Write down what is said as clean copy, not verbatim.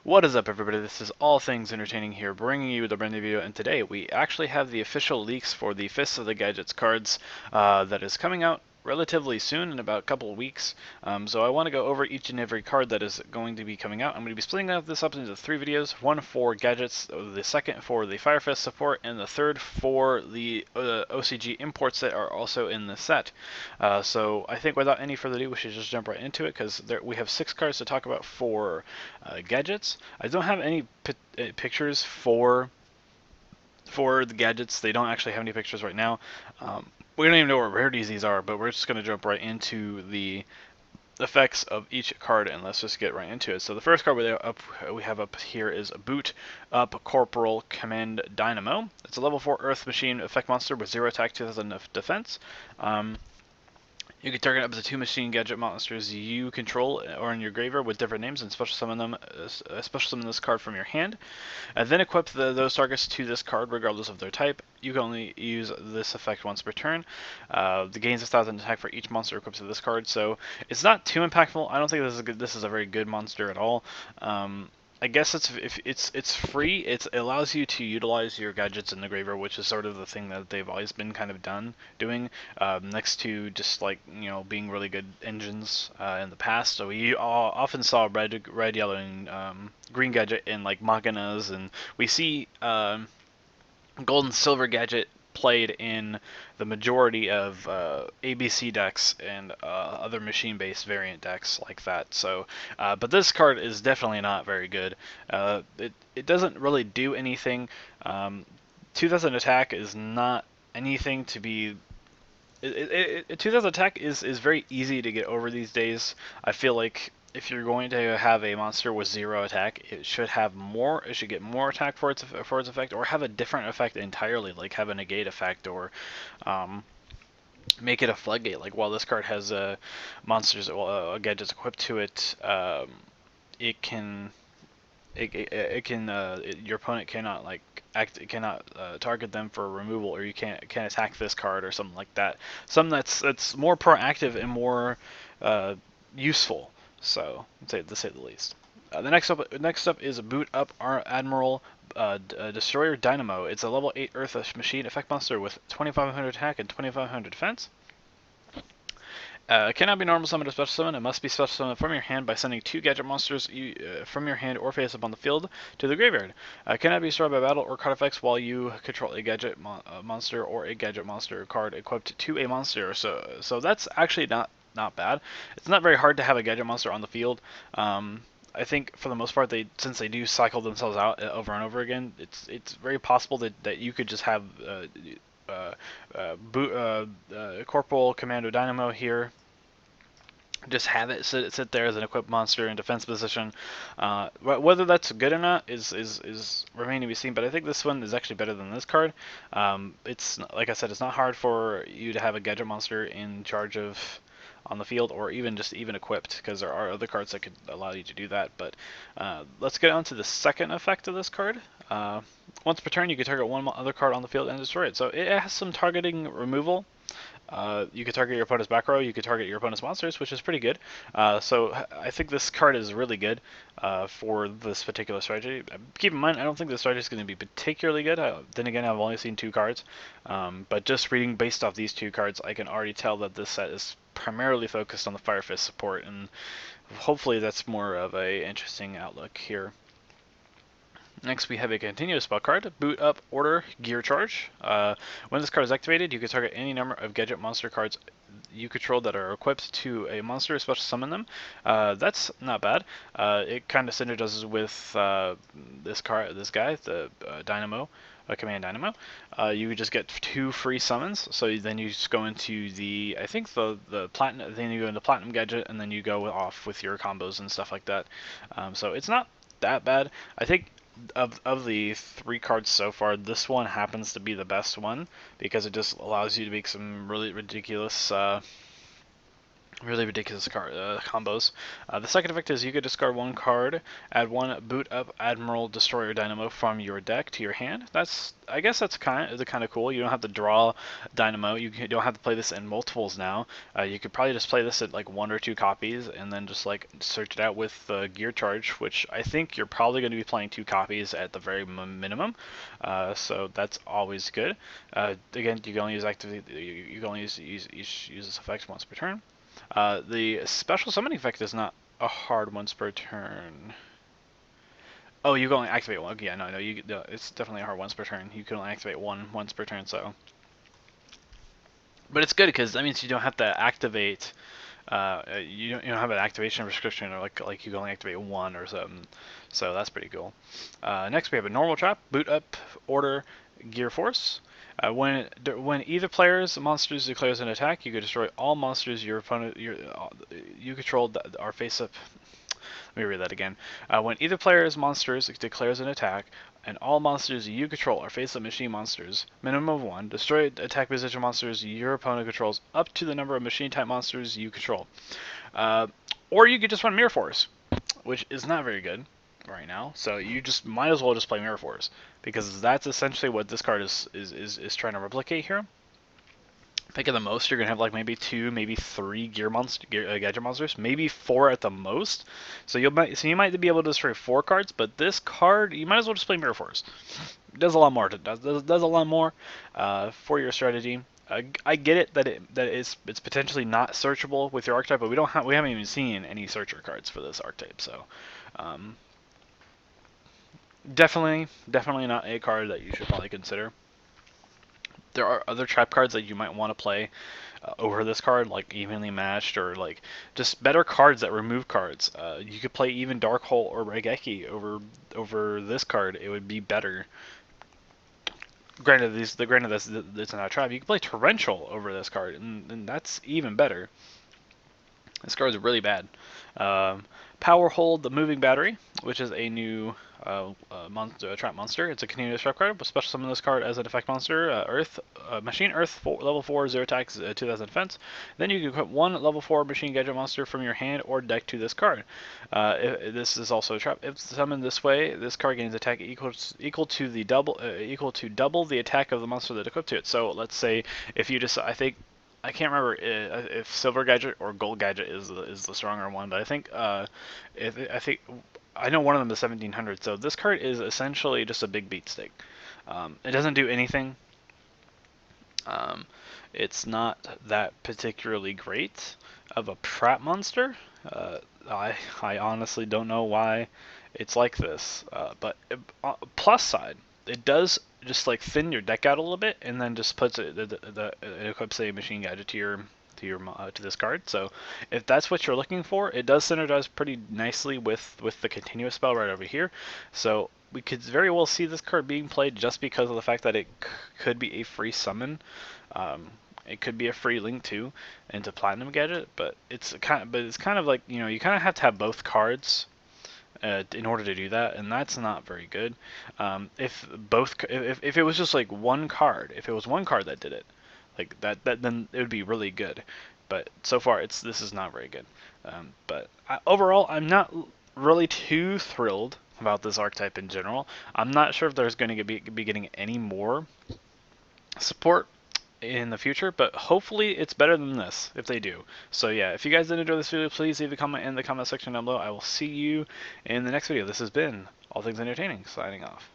What is up, everybody? This is All Things Entertaining here, bringing you the brand new video, and today we actually have the official leaks for the Fists of the Gadgets cards that is coming out relatively soon, in about a couple of weeks. So I want to go over each and every card that is going to be coming out. I'm going to be splitting this up into 3 videos, one for Gadgets, the second for the Fire Fist support, and the third for the OCG imports that are also in the set. So I think without any further ado, we should just jump right into it, because we have 6 cards to talk about for Gadgets. I don't have any pictures for the Gadgets. They don't actually have any pictures right now. We don't even know what rarities these are, but we're just going to jump right into the effects of each card, and let's just get right into it. So the first card we have up here is Boot Up Corporal Command Dynamo. It's a level 4 Earth Machine effect monster with 0 attack, 2000 defense. You can target up to 2 machine gadget monsters you control or in your graveyard with different names and special summon this card from your hand. Then equip those targets to this card regardless of their type. You can only use this effect once per turn. The gains 1,000 attack for each monster equipped to this card, so it's not too impactful. I don't think this is a very good monster at all. I guess it's free. It allows you to utilize your gadgets in the graveyard, which is sort of the thing that they've always been kind of doing, next to just like being really good engines in the past. So we often saw red, yellow, and green gadget in like Machinas, and we see gold and silver gadget played in the majority of ABC decks and other machine-based variant decks like that. So, but this card is definitely not very good. It doesn't really do anything. 2000 attack is not anything to be. 2000 attack is very easy to get over these days. I feel like if you're going to have a monster with 0 attack, it should have more. It should get more attack for its effect, or have a different effect entirely, like have a negate effect, or make it a floodgate. Like while this card has monsters, gadgets equipped to it, it can. Your opponent cannot target them for removal, or you can't attack this card or something like that. Something that's more proactive and more useful. So, to say the least. The next up is Boot Up Admiral Destroyer Dynamo. It's a level 8 Earth Machine effect monster with 2500 attack and 2500 defense. It cannot be normal summoned or special summoned. It must be special summoned from your hand by sending 2 gadget monsters from your hand or face up on the field to the graveyard. Cannot be destroyed by battle or card effects while you control a gadget monster or a gadget monster card equipped to a monster. So that's actually not bad. It's not very hard to have a gadget monster on the field. I think for the most part, since they do cycle themselves out over and over again, it's very possible that you could just have Corporal Commando Dynamo here. Just have it sit there as an equipped monster in defense position. Whether that's good or not is remaining to be seen. But I think this one is actually better than this card. It's like I said, it's not hard for you to have a gadget monster in charge of on the field, or even equipped, because there are other cards that could allow you to do that. But let's get on to the second effect of this card. Once per turn, you can target one other card on the field and destroy it. So it has some targeting removal. You could target your opponent's back row, you could target your opponent's monsters, which is pretty good. So I think this card is really good for this particular strategy. Keep in mind, I don't think this strategy is going to be particularly good. Then again, I've only seen 2 cards. But just reading based off these 2 cards, I can already tell that this set is primarily focused on the Fire Fist support, and hopefully that's more of a interesting outlook here. Next, we have a continuous spell card, Boot Up Order Gear Charge. When this card is activated, you can target any number of gadget monster cards you control that are equipped to a monster, special summon them. That's not bad. It kind of synergizes with this guy, the Dynamo. Command Dynamo. You just get 2 free summons, so then you just go into I think the platinum, then you go into platinum gadget, and then you go off with your combos and stuff like that. So it's not that bad. I think of the 3 cards so far, this one happens to be the best one, because it just allows you to make some really ridiculous Really ridiculous combos. The second effect is you could discard one card, add one boot up Admiral Destroyer Dynamo from your deck to your hand. I guess that's kind of cool. You don't have to draw Dynamo. Don't have to play this in multiples now. You could probably just play this at like 1 or 2 copies, and then just like search it out with Gear Charge, which I think you're probably going to be playing 2 copies at the very minimum. So that's always good. Again, you can only use activate. You can only use this effect once per turn. The special summoning effect is not a hard once per turn. Oh, you can only activate one. Okay, yeah, no, it's definitely a hard once per turn. You can only activate one once per turn, so. But it's good because that means you don't have to activate. You don't have an activation restriction, or like you can only activate one or something. So that's pretty cool. Next we have a normal trap, boot up order gear force. When either player's monsters declares an attack, you can destroy all monsters your opponent you control that are face up. Let me read that again. When either player's monsters declares an attack, and all monsters you control are face-up machine monsters, minimum of 1, destroy attack position monsters your opponent controls up to the number of machine-type monsters you control. Or you could just run Mirror Force, which is not very good right now. So you just might as well just play Mirror Force, because that's essentially what this card is trying to replicate here. I think at the most you're gonna have like maybe 2, maybe 3 gadget monsters, maybe 4 at the most. So you might be able to destroy 4 cards, but this card you might as well just play Mirror Force. It does a lot more. It does a lot more for your strategy. I get it that it's potentially not searchable with your archetype, but we haven't even seen any searcher cards for this archetype. So definitely not a card that you should probably consider. There are other trap cards that you might want to play over this card, like Evenly Matched, or like just better cards that remove cards. You could play even Dark Hole or Regeki over this card. It would be better. Granted, that's not a trap. You could play Torrential over this card, and that's even better. This card is really bad. Power Hold the Moving Battery, which is a new trap monster. It's a continuous trap card. But special summon this card as an effect monster. Machine Earth, level 4, 0 attacks, 2000 defense. Then you can put one level 4 machine gadget monster from your hand or deck to this card. This is also a trap. If summoned this way, this card gains attack equal to double the attack of the monster that equipped to it. So let's say if you just, I can't remember if Silver Gadget or Gold Gadget is the stronger one, but I think I know one of them is 1700. So this card is essentially just a big beat stick. It doesn't do anything. It's not that particularly great of a trap monster. I honestly don't know why it's like this. But plus side, it does just like thin your deck out a little bit, and then just puts it equips a machine gadget to this card. So if that's what you're looking for, it does synergize pretty nicely with the continuous spell right over here. So we could very well see this card being played just because of the fact that it could be a free summon. It could be a free link too into Platinum Gadget, but it's kind of like, you kind of have to have both cards in order to do that, and that's not very good. If it was just like one card, if it was one card that did it, like that then it would be really good. But so far this is not very good. But overall, I'm not really too thrilled about this archetype in general. I'm not sure if there's going to be getting any more support in the future, but hopefully it's better than this if they do. So yeah, if you guys did enjoy this video, please leave a comment in the comment section down below. I will see you in the next video. This has been All Things Entertaining, signing off.